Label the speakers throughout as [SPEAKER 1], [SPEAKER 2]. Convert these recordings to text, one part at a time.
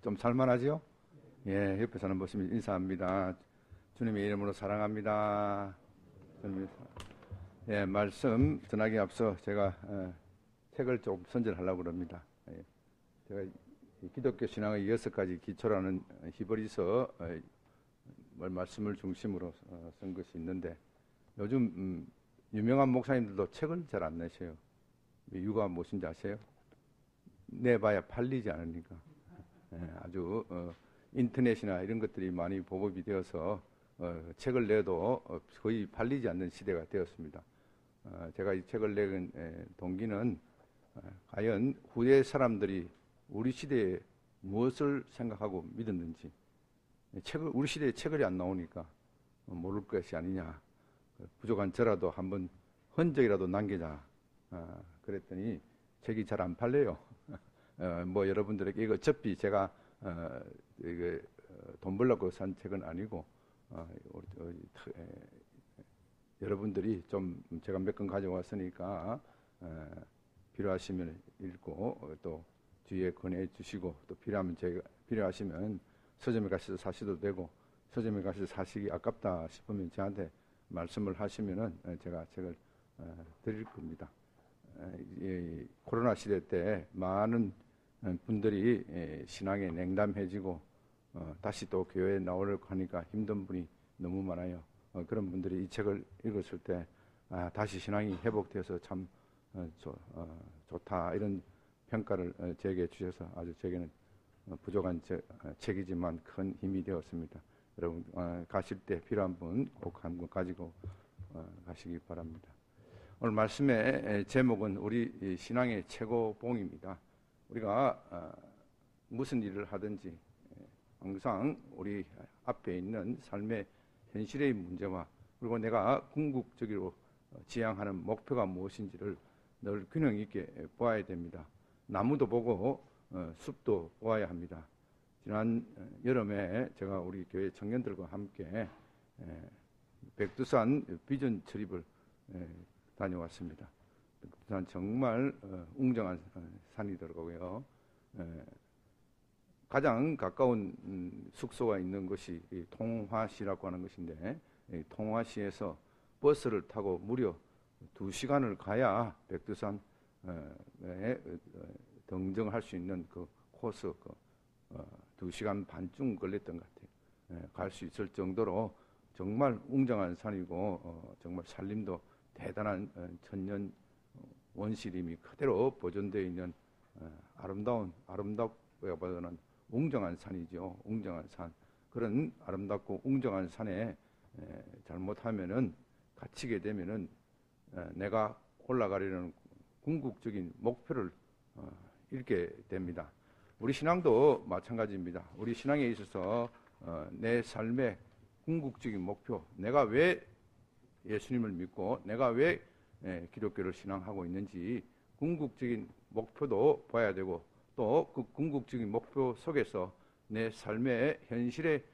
[SPEAKER 1] 좀 살만하죠? 예, 옆에 사는 모습이 인사합니다. 주님의 이름으로 사랑합니다. 주님, 예, 말씀 전하기 앞서 제가 책을 좀 선전하려고 합니다. 예, 제가 이 기독교 신앙의 6가지 기초라는 히브리서 말씀을 중심으로 쓴 것이 있는데 요즘 유명한 목사님들도 책을 잘 안 내셔요. 이유가 무엇인지 아세요? 내봐야 팔리지 않으니까. 아주 인터넷이나 이런 것들이 많이 보급이 되어서 책을 내도 거의 팔리지 않는 시대가 되었습니다. 제가 이 책을 낸 동기는 과연 후대 사람들이 우리 시대에 무엇을 생각하고 믿었는지, 우리 시대에 책을이 안 나오니까 모를 것이 아니냐. 부족한 저라도 한번 흔적이라도 남기자. 그랬더니 책이 잘 안 팔려요. 여러분들에게 이거 어차피 제가 이게 돈 벌려고 산 책은 아니고 여러분들이 좀 제가 몇 권 가져왔으니까 필요하시면 읽고 또 뒤에 권해 주시고 또 필요하시면 서점에 가셔서 사셔도 되고 서점에 가셔서 사시기 아깝다 싶으면 저한테 말씀을 하시면은 제가 책을 드릴 겁니다. 코로나 시대 때 많은 분들이 신앙에 냉담해지고 다시 또 교회에 나오려고 하니까 힘든 분이 너무 많아요. 그런 분들이 이 책을 읽었을 때 다시 신앙이 회복돼서 참 좋다 이런 평가를 제게 주셔서 아주 제게는 부족한 책이지만 큰 힘이 되었습니다. 여러분 가실 때 필요한 분 꼭 한 권 가지고 가시기 바랍니다. 오늘 말씀의 제목은 우리 신앙의 최고봉입니다. 우리가 무슨 일을 하든지 항상 우리 앞에 있는 삶의 현실의 문제와 그리고 내가 궁극적으로 지향하는 목표가 무엇인지를 늘 균형 있게 보아야 됩니다. 나무도 보고 숲도 보아야 합니다. 지난 여름에 제가 우리 교회 청년들과 함께 백두산 비전 트립을 다녀왔습니다. 백두산 정말 웅장한 산이더라고요. 가장 가까운 숙소가 있는 것이 통화시라고 하는 것인데 통화시에서 버스를 타고 무려 2시간을 가야 백두산에 등정할 수 있는 그 코스 2시간 반쯤 걸렸던 것 같아요. 갈 수 있을 정도로 정말 웅장한 산이고 정말 산림도 대단한 천년 원시림이 그대로 보존되어 있는 아름답고보다는 웅장한 산이죠. 웅장한 산. 그런 아름답고 웅장한 산에 잘못하면은 갇히게 되면은 내가 올라가려는 궁극적인 목표를 잃게 됩니다. 우리 신앙도 마찬가지입니다. 우리 신앙에 있어서 내 삶의 궁극적인 목표, 내가 왜 예수님을 믿고 내가 왜 기독교를 신앙하고 있는지 궁극적인 목표도 봐야 되고 또 그 궁극적인 목표 속에서 내 삶의 현실의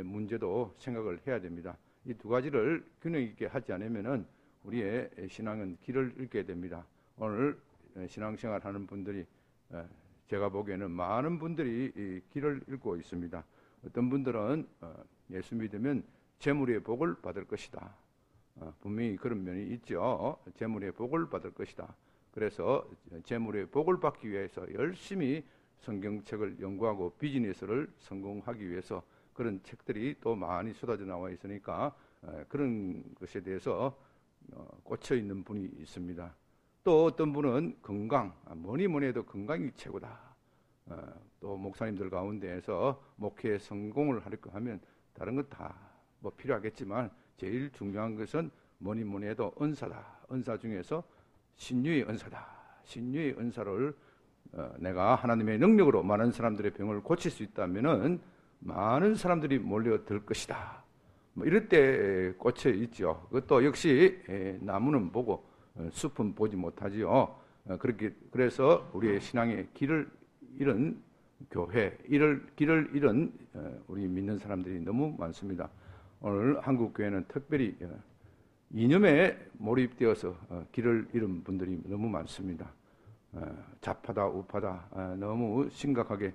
[SPEAKER 1] 문제도 생각을 해야 됩니다. 이 두 가지를 균형 있게 하지 않으면은 우리의 신앙은 길을 잃게 됩니다. 오늘 신앙생활 하는 분들이 제가 보기에는 많은 분들이 이 길을 잃고 있습니다. 어떤 분들은 예수 믿으면 재물의 복을 받을 것이다. 분명히 그런 면이 있죠. 재물의 복을 받을 것이다. 그래서 재물의 복을 받기 위해서 열심히 성경책을 연구하고 비즈니스를 성공하기 위해서 그런 책들이 또 많이 쏟아져 나와 있으니까 그런 것에 대해서 꽂혀 있는 분이 있습니다. 또 어떤 분은 건강, 뭐니 해도 건강이 최고다. 또 목사님들 가운데에서 목회 성공을 하려고 하면 다른 건 다 뭐 필요하겠지만 제일 중요한 것은 뭐니 해도 은사다. 은사 중에서 신유의 은사다. 신유의 은사를 내가 하나님의 능력으로 많은 사람들의 병을 고칠 수 있다면은 많은 사람들이 몰려들 것이다. 뭐 이럴 때 꽂혀 있죠. 그것도 역시 나무는 보고 숲은 보지 못하지요. 그래서 우리의 신앙의 길을 잃은 교회, 길을 잃은 우리 믿는 사람들이 너무 많습니다. 오늘 한국 교회는 특별히 이념에 몰입되어서 길을 잃은 분들이 너무 많습니다. 좌파다 우파다 너무 심각하게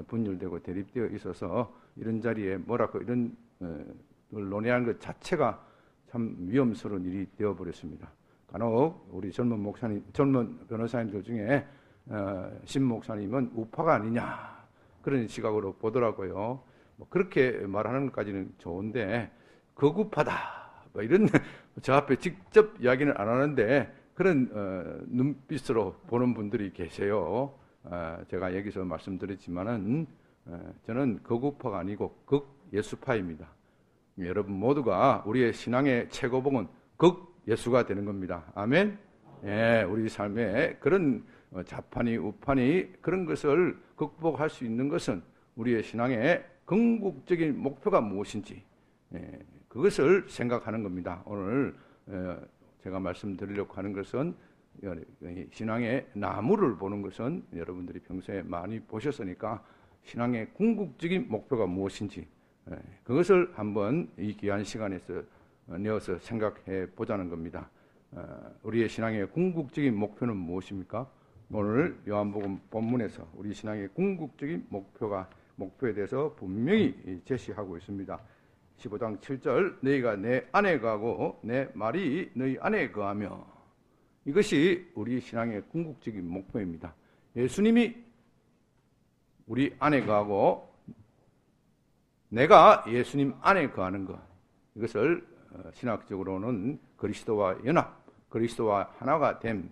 [SPEAKER 1] 분열되고 대립되어 있어서 이런 자리에 뭐라고 이런 걸 논의하는 것 자체가 참 위험스러운 일이 되어버렸습니다. 간혹 우리 젊은 변호사님들 중에 신 목사님은 우파가 아니냐 그런 시각으로 보더라고요. 뭐 그렇게 말하는 것까지는 좋은데 극우파다 뭐 이런 저 앞에 직접 이야기는 안 하는데 그런 눈빛으로 보는 분들이 계세요. 제가 여기서 말씀드렸지만은 저는 극우파가 아니고 극예수파입니다. 여러분 모두가 우리의 신앙의 최고봉은 극예수가 되는 겁니다. 아멘. 예, 우리 삶에 그런 좌파니 우파니 그런 것을 극복할 수 있는 것은 우리의 신앙의 궁극적인 목표가 무엇인지 그것을 생각하는 겁니다. 오늘 제가 말씀드리려고 하는 것은 신앙의 나무를 보는 것은 여러분들이 평소에 많이 보셨으니까 신앙의 궁극적인 목표가 무엇인지 그것을 한번 이 귀한 시간에서 내어서 생각해 보자는 겁니다. 우리의 신앙의 궁극적인 목표는 무엇입니까? 오늘 요한복음 본문에서 우리 신앙의 궁극적인 목표에 대해서 분명히 제시하고 있습니다. 15장 7절 너희가 내 안에 거하고 내 말이 너희 안에 거하며 이것이 우리 신앙의 궁극적인 목표입니다. 예수님이 우리 안에 거하고 내가 예수님 안에 거하는 것 이것을 신학적으로는 그리스도와 연합, 그리스도와 하나가 됨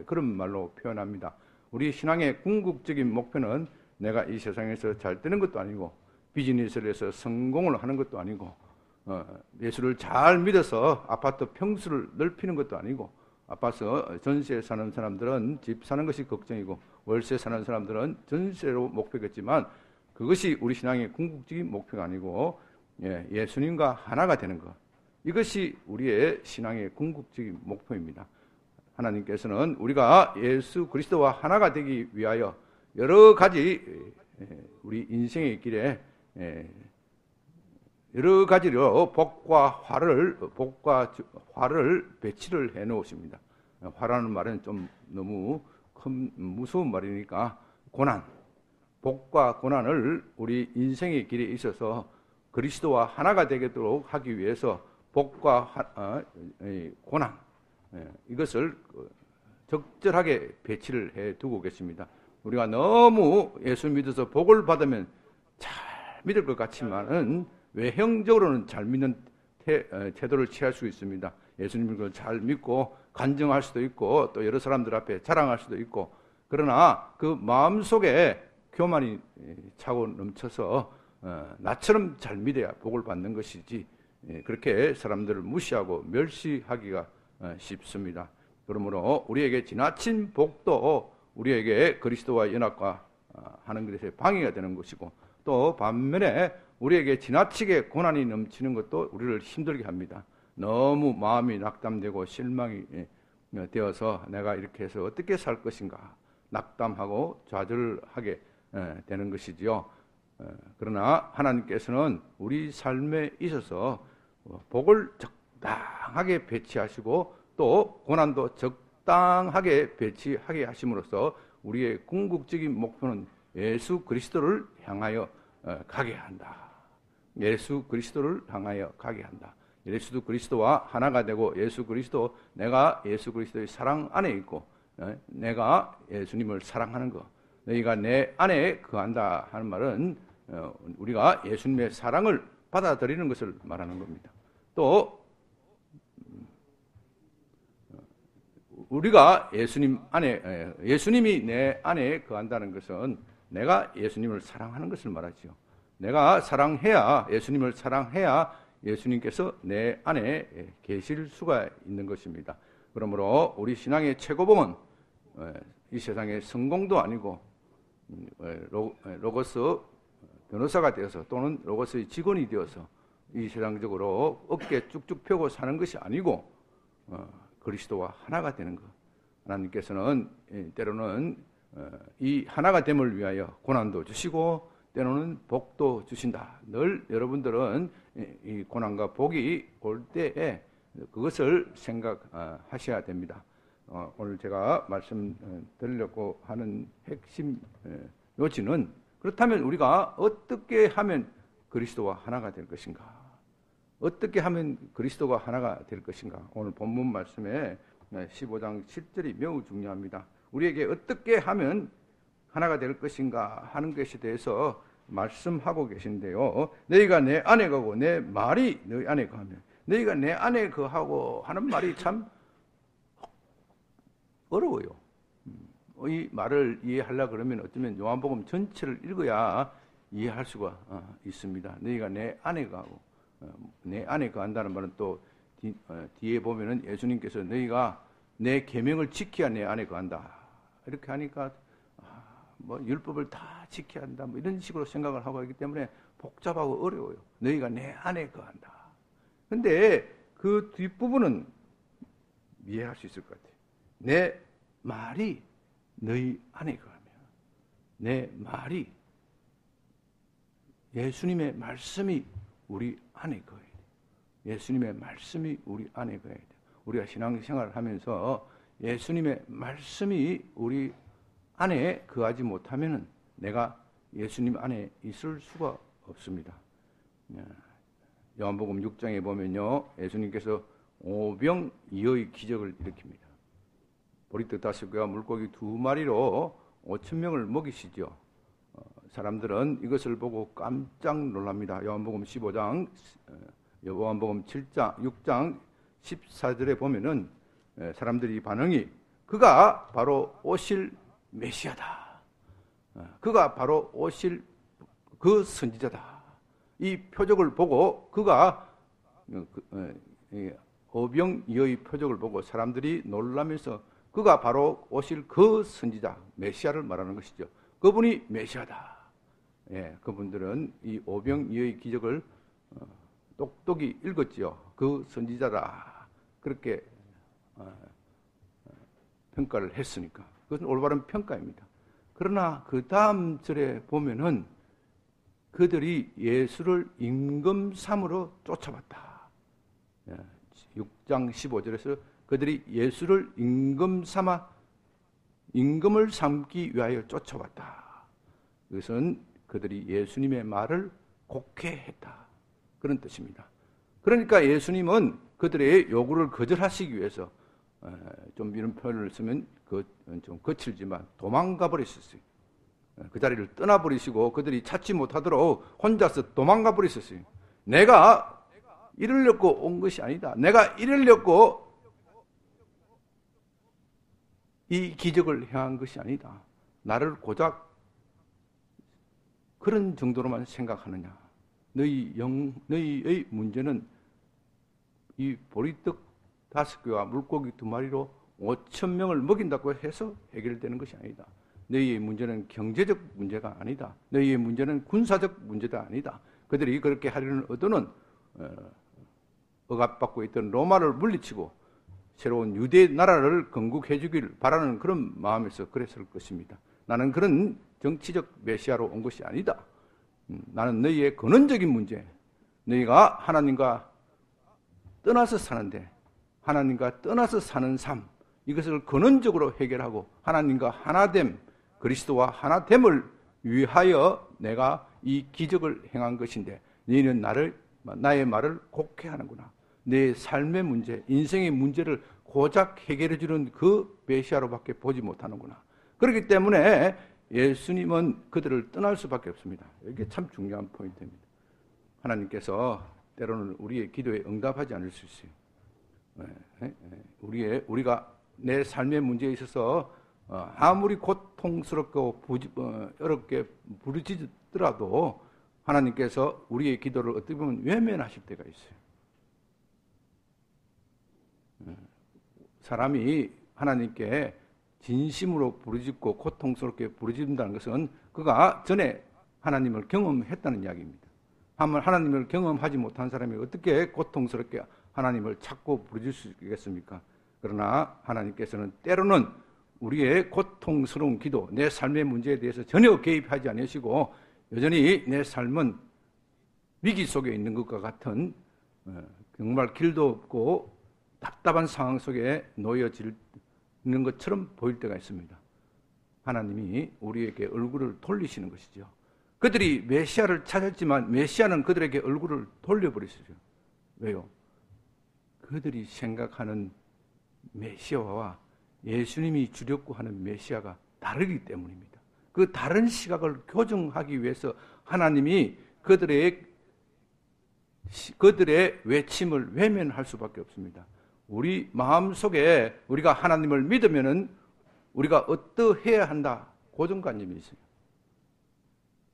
[SPEAKER 1] 그런 말로 표현합니다. 우리 신앙의 궁극적인 목표는 내가 이 세상에서 잘 되는 것도 아니고 비즈니스를 해서 성공을 하는 것도 아니고 예수를 잘 믿어서 아파트 평수를 넓히는 것도 아니고 아파트 전세 사는 사람들은 집 사는 것이 걱정이고 월세 사는 사람들은 전세로 목표겠지만 그것이 우리 신앙의 궁극적인 목표가 아니고 예수님과 하나가 되는 것 이것이 우리의 신앙의 궁극적인 목표입니다. 하나님께서는 우리가 예수 그리스도와 하나가 되기 위하여 여러 가지 우리 인생의 길에 여러 가지로 복과 화를 배치를 해 놓으십니다. 화라는 말은 좀 너무 무서운 말이니까 고난, 복과 고난을 우리 인생의 길에 있어서 그리스도와 하나가 되도록 하기 위해서 복과 고난 이것을 적절하게 배치를 해 두고 계십니다. 우리가 너무 예수 믿어서 복을 받으면 잘 믿을 것 같지만은 외형적으로는 잘 믿는 태도를 취할 수 있습니다. 예수님을 잘 믿고 간증할 수도 있고 또 여러 사람들 앞에 자랑할 수도 있고 그러나 그 마음속에 교만이 차고 넘쳐서 나처럼 잘 믿어야 복을 받는 것이지 그렇게 사람들을 무시하고 멸시하기가 쉽습니다. 그러므로 우리에게 지나친 복도 우리에게 그리스도와 연합과 하는 것에 방해가 되는 것이고 또 반면에 우리에게 지나치게 고난이 넘치는 것도 우리를 힘들게 합니다. 너무 마음이 낙담되고 실망이 되어서 내가 이렇게 해서 어떻게 살 것인가 낙담하고 좌절하게 되는 것이지요. 그러나 하나님께서는 우리 삶에 있어서 복을 적당하게 배치하시고 또 고난도 적당하게 배치하게 하심으로써 우리의 궁극적인 목표는 예수 그리스도를 향하여 가게 한다. 예수 그리스도를 향하여 가게 한다. 예수 그리스도와 하나가 되고 내가 예수 그리스도의 사랑 안에 있고 내가 예수님을 사랑하는 것 너희가 내 안에 거한다 하는 말은 우리가 예수님의 사랑을 받아들이는 것을 말하는 겁니다. 또 우리가 예수님이 내 안에 거한다는 것은 내가 예수님을 사랑하는 것을 말하죠. 내가 예수님을 사랑해야 예수님께서 내 안에 계실 수가 있는 것입니다. 그러므로 우리 신앙의 최고봉은 이 세상의 성공도 아니고 로고스 변호사가 되어서 또는 로고스의 직원이 되어서 이 세상적으로 어깨 쭉쭉 펴고 사는 것이 아니고 그리스도와 하나가 되는 것. 하나님께서는 때로는 이 하나가 됨을 위하여 고난도 주시고 때로는 복도 주신다. 늘 여러분들은 이 고난과 복이 올 때에 그것을 생각하셔야 됩니다. 오늘 제가 말씀드리려고 하는 핵심 요지는 그렇다면 우리가 어떻게 하면 그리스도와 하나가 될 것인가? 어떻게 하면 그리스도가 하나가 될 것인가? 오늘 본문 말씀에 15장 7절이 매우 중요합니다. 우리에게 어떻게 하면 하나가 될 것인가 하는 것에 대해서 말씀하고 계신데요. 너희가 내 안에 거하고 내 말이 너희 안에 거하면, 너희가 내 안에 거하고 하는 말이 참 어려워요. 이 말을 이해하려고 그러면 어쩌면 요한복음 전체를 읽어야 이해할 수가 있습니다. 너희가 내 안에 거하고, 내 안에 거한다는 말은 또 뒤에 보면은 예수님께서 너희가 내 계명을 지켜야 내 안에 거한다. 이렇게 하니까 뭐 율법을 다 지켜야 한다. 뭐 이런 식으로 생각을 하고 있기 때문에 복잡하고 어려워요. 너희가 내 안에 거한다. 근데 그 뒷부분은 이해할 수 있을 것 같아요. 내 말이 너희 안에 거하면, 내 말이, 예수님의 말씀이 우리 안에 거해야 돼요. 예수님의 말씀이 우리 안에 거해야 돼요. 우리가 신앙생활을 하면서 예수님의 말씀이 우리 안에 거하지 못하면 내가 예수님 안에 있을 수가 없습니다. 요한복음 6장에 보면요, 예수님께서 오병이어의 기적을 일으킵니다. 보리떡 5개와 물고기 2마리로 5,000명을 먹이시죠. 사람들은 이것을 보고 깜짝 놀랍니다. 요한복음 15장, 요한복음 7장, 6장 14절에 보면은 사람들이 반응이 그가 바로 오실 메시아다. 그가 바로 오실 그 선지자다. 이 표적을 보고 그가 오병이어의 표적을 보고 사람들이 놀라면서 그가 바로 오실 그 선지자, 메시아를 말하는 것이죠. 그분이 메시아다. 예, 그분들은 이 오병이어의 기적을 똑똑히 읽었지요. 그 선지자다. 그렇게 평가를 했으니까. 그것은 올바른 평가입니다. 그러나 그 다음 절에 보면은 그들이 예수를 임금삼으로 쫓아봤다. 6장 15절에서 그들이 예수를 임금을 삼기 위하여 쫓아왔다. 이것은 그들이 예수님의 말을 곡해했다. 그런 뜻입니다. 그러니까 예수님은 그들의 요구를 거절하시기 위해서 좀 이런 표현을 쓰면 좀 거칠지만 도망가 버리셨어요. 그 자리를 떠나버리시고 그들이 찾지 못하도록 혼자서 도망가 버리셨어요. 내가 이르려고 온 것이 아니다. 내가 이르려고 이 기적을 행한 것이 아니다. 나를 고작 그런 정도로만 생각하느냐. 너희의 문제는 이 보리떡 5개와 물고기 2마리로 5,000명을 먹인다고 해서 해결되는 것이 아니다. 너희의 문제는 경제적 문제가 아니다. 너희의 문제는 군사적 문제가 아니다. 그들이 그렇게 하려는 의도는 억압받고 있던 로마를 물리치고 새로운 유대 나라를 건국해 주길 바라는 그런 마음에서 그랬을 것입니다. 나는 그런 정치적 메시아로 온 것이 아니다. 나는 너희의 근원적인 문제, 너희가 하나님과 떠나서 사는데 하나님과 떠나서 사는 삶, 이것을 근원적으로 해결하고 하나님과 하나됨, 그리스도와 하나됨을 위하여 내가 이 기적을 행한 것인데 너희는 나의 말을 곡해하는구나. 내 삶의 문제, 인생의 문제를 고작 해결해 주는 그 메시아로밖에 보지 못하는구나. 그렇기 때문에 예수님은 그들을 떠날 수밖에 없습니다. 이게 참 중요한 포인트입니다. 하나님께서 때로는 우리의 기도에 응답하지 않을 수 있어요. 우리가 내 삶의 문제에 있어서 아무리 고통스럽고 어렵게 부르짖더라도 하나님께서 우리의 기도를 어떻게 보면 외면하실 때가 있어요. 사람이 하나님께 진심으로 부르짖고 고통스럽게 부르짖는다는 것은 그가 전에 하나님을 경험했다는 이야기입니다. 하나님을 경험하지 못한 사람이 어떻게 고통스럽게 하나님을 찾고 부르짖을 수 있겠습니까? 그러나 하나님께서는 때로는 우리의 고통스러운 기도, 내 삶의 문제에 대해서 전혀 개입하지 않으시고 여전히 내 삶은 위기 속에 있는 것과 같은 정말 길도 없고 답답한 상황 속에 놓여질 있는 것처럼 보일 때가 있습니다. 하나님이 우리에게 얼굴을 돌리시는 것이죠. 그들이 메시아를 찾았지만 메시아는 그들에게 얼굴을 돌려버렸어요. 왜요? 그들이 생각하는 메시아와 예수님이 주려고 하는 메시아가 다르기 때문입니다. 그 다른 시각을 교정하기 위해서 하나님이 그들의 외침을 외면할 수밖에 없습니다. 우리 마음속에 우리가 하나님을 믿으면은 우리가 어떠해야 한다, 고정관념이 있어요.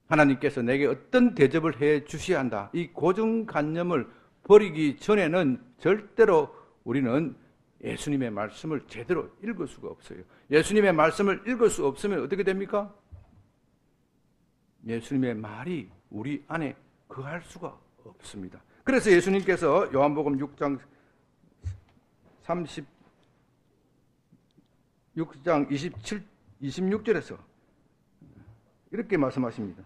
[SPEAKER 1] 하나님께서 내게 어떤 대접을 해 주셔야 한다, 이 고정관념을 버리기 전에는 절대로 우리는 예수님의 말씀을 제대로 읽을 수가 없어요. 예수님의 말씀을 읽을 수 없으면 어떻게 됩니까? 예수님의 말이 우리 안에 거할 수가 없습니다. 그래서 예수님께서 요한복음 6장 26절에서 이렇게 말씀하십니다.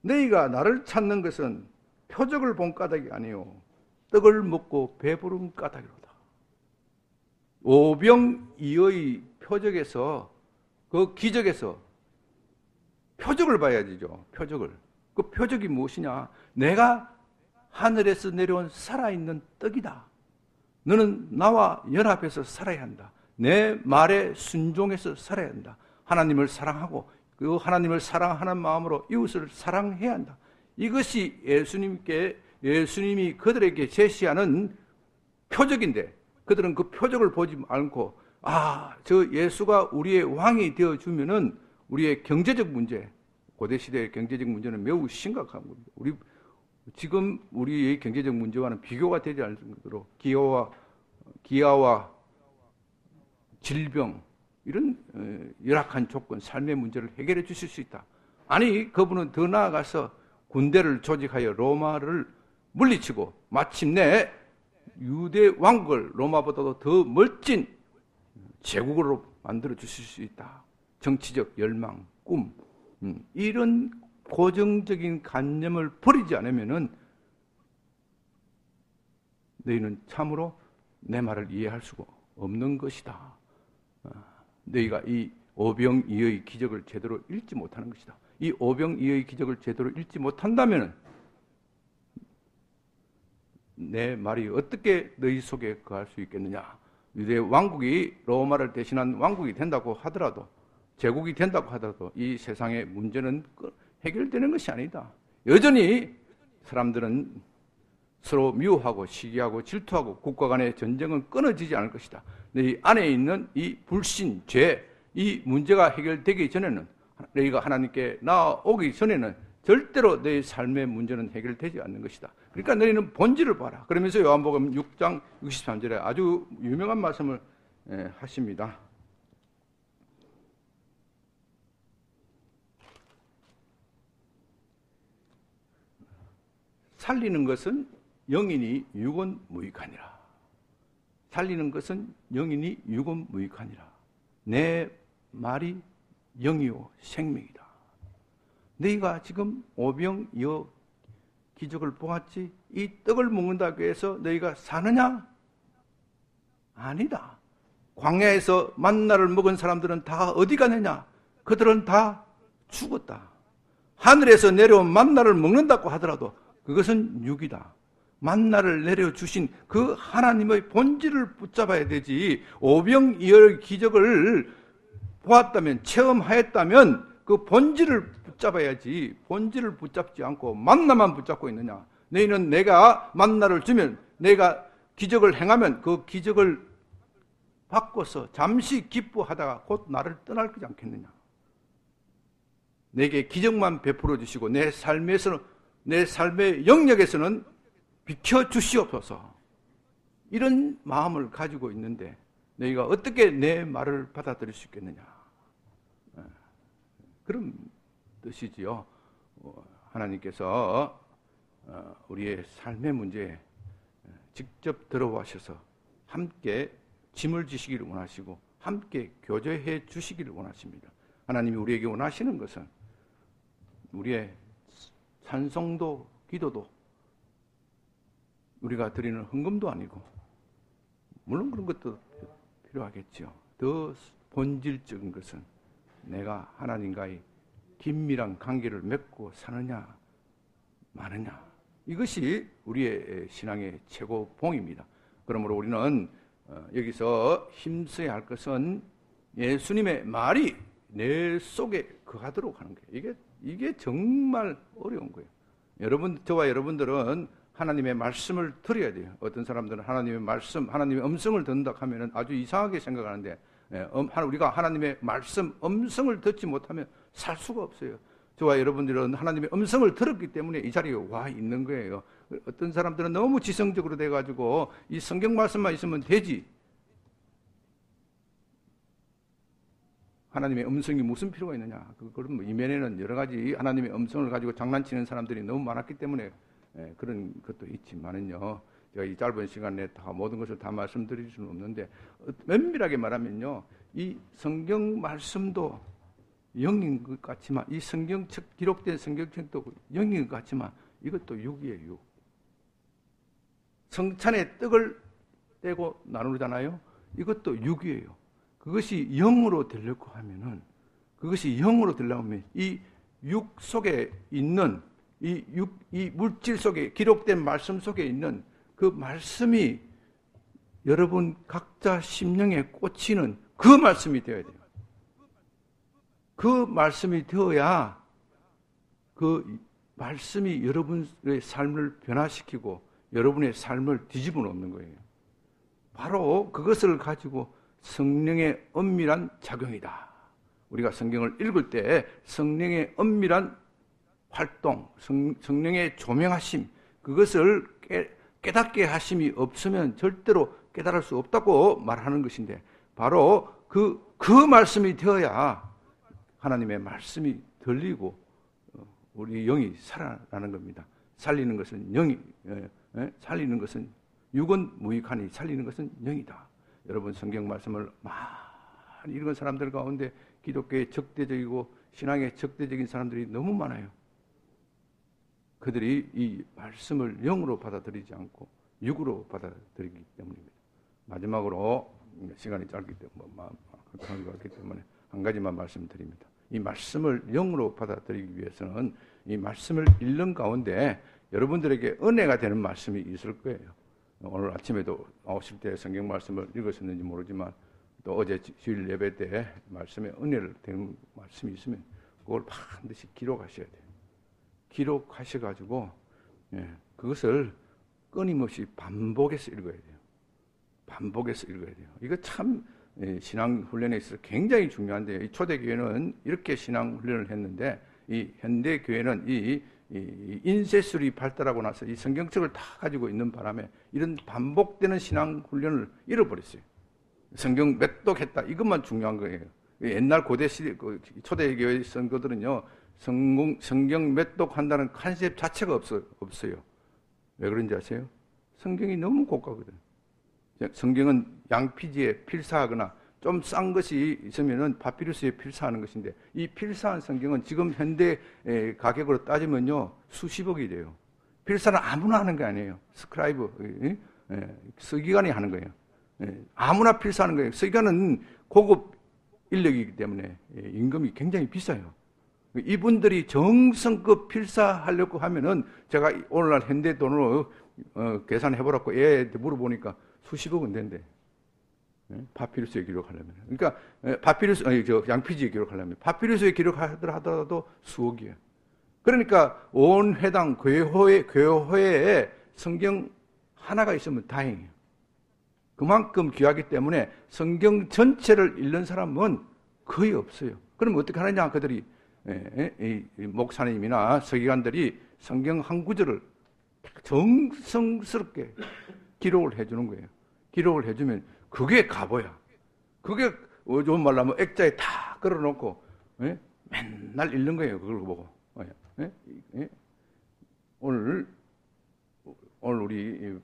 [SPEAKER 1] 너희가 나를 찾는 것은 표적을 본 까닭이 아니요 떡을 먹고 배부른 까닭이로다. 오병이어의 표적에서, 그 기적에서 표적을 봐야 되죠. 표적을. 그 표적이 무엇이냐? 내가 하늘에서 내려온 살아있는 떡이다. 너는 나와 연합해서 살아야 한다. 내 말에 순종해서 살아야 한다. 하나님을 사랑하고 그 하나님을 사랑하는 마음으로 이웃을 사랑해야 한다. 이것이 예수님이 그들에게 제시하는 표적인데, 그들은 그 표적을 보지 않고 저 예수가 우리의 왕이 되어주면은 우리의 경제적 문제, 고대시대의 경제적 문제는 매우 심각한 겁니다. 지금 우리의 경제적 문제와는 비교가 되지 않을 정도로 기아와 질병, 이런 열악한 조건, 삶의 문제를 해결해 주실 수 있다. 아니, 그분은 더 나아가서 군대를 조직하여 로마를 물리치고 마침내 유대 왕국을 로마보다도 더 멋진 제국으로 만들어 주실 수 있다. 정치적 열망, 꿈, 이런 고정적인 관념을 버리지 않으면은 너희는 참으로 내 말을 이해할 수가 없는 것이다. 너희가 이 오병이어의 기적을 제대로 읽지 못하는 것이다. 이 오병이어의 기적을 제대로 읽지 못한다면 내 말이 어떻게 너희 속에 거할 수 있겠느냐. 유대 왕국이 로마를 대신한 왕국이 된다고 하더라도, 제국이 된다고 하더라도 이 세상의 문제는 해결되는 것이 아니다. 여전히 사람들은 서로 미워하고 시기하고 질투하고 국가 간의 전쟁은 끊어지지 않을 것이다. 너희 안에 있는 이 불신, 죄, 이 문제가 해결되기 전에는, 너희가 하나님께 나아오기 전에는 절대로 너희 삶의 문제는 해결되지 않는 것이다. 그러니까 너희는 본질을 봐라. 그러면서 요한복음 6장 63절에 아주 유명한 말씀을 하십니다. 살리는 것은 영이니 육은 무익하니라. 살리는 것은 영이니 육은 무익하니라. 내 말이 영이요 생명이다. 너희가 지금 오병이어 기적을 보았지? 이 떡을 먹는다고 해서 너희가 사느냐? 아니다. 광야에서 만나를 먹은 사람들은 다 어디 가느냐? 그들은 다 죽었다. 하늘에서 내려온 만나를 먹는다고 하더라도 그것은 육이다. 만나를 내려주신 그 하나님의 본질을 붙잡아야 되지. 오병이어 기적을 보았다면, 체험하였다면 그 본질을 붙잡아야지. 본질을 붙잡지 않고 만나만 붙잡고 있느냐. 너희는 내가 만나를 주면, 내가 기적을 행하면 그 기적을 바꿔서 잠시 기뻐하다가 곧 나를 떠날 거지 않겠느냐. 내게 기적만 베풀어 주시고 내 삶의 영역에서는 비켜주시옵소서. 이런 마음을 가지고 있는데 너희가 어떻게 내 말을 받아들일 수 있겠느냐. 그런 뜻이지요. 하나님께서 우리의 삶의 문제에 직접 들어와셔서 함께 짐을 지시기를 원하시고 함께 교제해 주시기를 원하십니다. 하나님이 우리에게 원하시는 것은 우리의 찬송도, 기도도, 우리가 드리는 헌금도 아니고, 물론 그런 것도 필요하겠죠. 더 본질적인 것은 내가 하나님과의 긴밀한 관계를 맺고 사느냐 마느냐, 이것이 우리의 신앙의 최고봉입니다. 그러므로 우리는 여기서 힘써야 할 것은 예수님의 말이 내 속에 거하도록 하는 거예요. 이게 정말 어려운 거예요. 저와 여러분들은 하나님의 말씀을 들어야 돼요. 어떤 사람들은 하나님의 말씀, 하나님의 음성을 듣는다 하면 아주 이상하게 생각하는데, 우리가 하나님의 말씀, 음성을 듣지 못하면 살 수가 없어요. 저와 여러분들은 하나님의 음성을 들었기 때문에 이 자리에 와 있는 거예요. 어떤 사람들은 너무 지성적으로 돼가지고 이 성경 말씀만 있으면 되지, 하나님의 음성이 무슨 필요가 있느냐. 그런 이면에는 여러 가지 하나님의 음성을 가지고 장난치는 사람들이 너무 많았기 때문에 그런 것도 있지만은요, 제가 이 짧은 시간에 다 모든 것을 다 말씀드릴 수는 없는데, 면밀하게 말하면요, 이 성경 말씀도 영인 것 같지만, 이 성경책, 기록된 성경책도 영인 것 같지만 이것도 육이에요. 육. 성찬에 떡을 떼고 나누잖아요. 이것도 육이에요. 그것이 영으로 되려고 하면은, 그것이 영으로 되려면 이 육 속에 있는 이 물질 속에 기록된 말씀 속에 있는 그 말씀이 여러분 각자 심령에 꽂히는 그 말씀이 되어야 돼요. 그 말씀이 되어야 그 말씀이 여러분의 삶을 변화시키고 여러분의 삶을 뒤집어 놓는 거예요. 바로 그것을 가지고 성령의 엄밀한 작용이다. 우리가 성경을 읽을 때 성령의 엄밀한 활동, 성령의 조명하심, 그것을 깨닫게 하심이 없으면 절대로 깨달을 수 없다고 말하는 것인데, 바로 그 말씀이 되어야 하나님의 말씀이 들리고 우리 영이 살아나는 겁니다. 살리는 것은 영이, 살리는 것은 육은 무익하니 살리는 것은 영이다. 여러분 성경 말씀을 많이 읽은 사람들 가운데 기독교의 적대적이고 신앙의 적대적인 사람들이 너무 많아요. 그들이 이 말씀을 영으로 받아들이지 않고 육으로 받아들이기 때문입니다. 마지막으로 시간이 짧기 때문에 한 가지만 말씀드립니다. 이 말씀을 영으로 받아들이기 위해서는 이 말씀을 읽는 가운데 여러분들에게 은혜가 되는 말씀이 있을 거예요. 오늘 아침에도 오실 때 성경 말씀을 읽으셨는지 모르지만, 또 어제 주일 예배 때 말씀에 은혜를 되는 말씀이 있으면 그걸 반드시 기록하셔야 돼요. 기록하셔가지고 그것을 끊임없이 반복해서 읽어야 돼요. 반복해서 읽어야 돼요. 이거 참 신앙 훈련에 있어서 굉장히 중요한데요. 이 초대교회는 이렇게 신앙 훈련을 했는데, 이 현대교회는 이 인쇄술이 발달하고 나서 이 성경책을 다 가지고 있는 바람에 이런 반복되는 신앙 훈련을 잃어버렸어요. 성경 몇 독했다, 이것만 중요한 거예요. 옛날 고대 시대 초대교회 선거들은요, 성경 몇 독한다는 컨셉 자체가 없어요. 왜 그런지 아세요? 성경이 너무 고가거든. 성경은 양피지에 필사하거나 좀 싼 것이 있으면은 파피루스에 필사하는 것인데, 이 필사한 성경은 지금 현대 가격으로 따지면요 수십억이 돼요. 필사는 아무나 하는 게 아니에요. 스크라이브, 서기관이 하는 거예요. 아무나 필사하는 거예요. 서기관은 고급 인력이기 때문에 임금이 굉장히 비싸요. 이분들이 정성껏 필사하려고 하면은, 제가 오늘날 현대 돈으로 계산해보라고 애한테 물어보니까 수십억은 된대. 파피루스에 기록하려면. 그러니까 양피지에 기록하려면 파피루스에 기록하더라도 수억이에요. 그러니까 온 회당 교회에 성경 하나가 있으면 다행이에요. 그만큼 귀하기 때문에 성경 전체를 읽는 사람은 거의 없어요. 그럼 어떻게 하느냐? 그들이 목사님이나 서기관들이 성경 한 구절을 정성스럽게 기록을 해주는 거예요. 기록을 해주면 그게 가보야. 그게 좋은 말로 하면 액자에 다 걸어놓고 맨날 읽는 거예요. 그걸 보고. 오늘 우리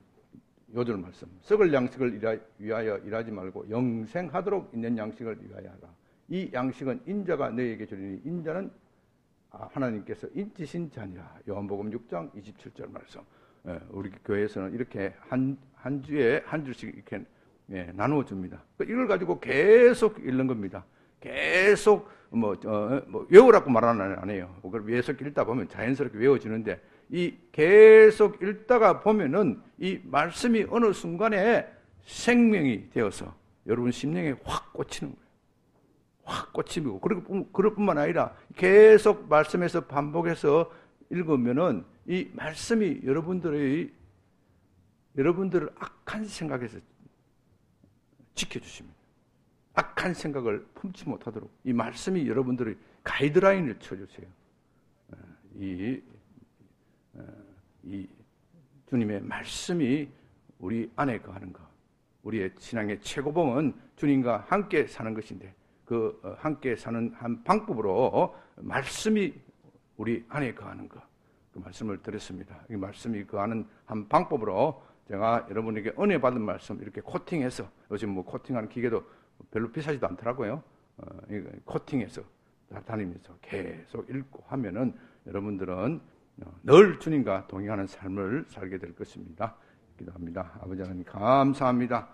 [SPEAKER 1] 요절 말씀, 썩을 양식을 위하여 일하지 말고 영생하도록 있는 양식을 위하여 하라. 이 양식은 인자가 너희에게 주리니 인자는 하나님께서 인치신 자니라. 요한복음 6장 27절 말씀. 우리 교회에서는 이렇게 한 주에 한 줄씩 이렇게 나누어 줍니다. 이걸 가지고 계속 읽는 겁니다. 계속 외우라고 말하는 안 해요. 그걸 계속 읽다 보면 자연스럽게 외워지는데 이 계속 읽다가 보면은 이 말씀이 어느 순간에 생명이 되어서 여러분 심령에 확 꽂히는 거예요. 확 꽂히고 그럴 뿐만 아니라 계속 말씀에서 반복해서 읽으면은 이 말씀이 여러분들을 악한 생각에서 지켜주십니다. 악한 생각을 품지 못하도록 이 말씀이 여러분들의 가이드라인을 쳐주세요. 이 주님의 말씀이 우리 안에 거하는 것. 우리의 신앙의 최고봉은 주님과 함께 사는 것인데 그 함께 사는 한 방법으로 말씀이 우리 안에 거하는 것. 그 말씀을 드렸습니다. 이 말씀이 거하는 한 방법으로 제가 여러분에게 은혜 받은 말씀 이렇게 코팅해서 요즘 코팅하는 기계도 별로 비싸지도 않더라고요. 코팅해서 다니면서 계속 읽고 하면은 여러분들은 늘 주님과 동행하는 삶을 살게 될 것입니다. 기도합니다. 아버지 하나님 감사합니다.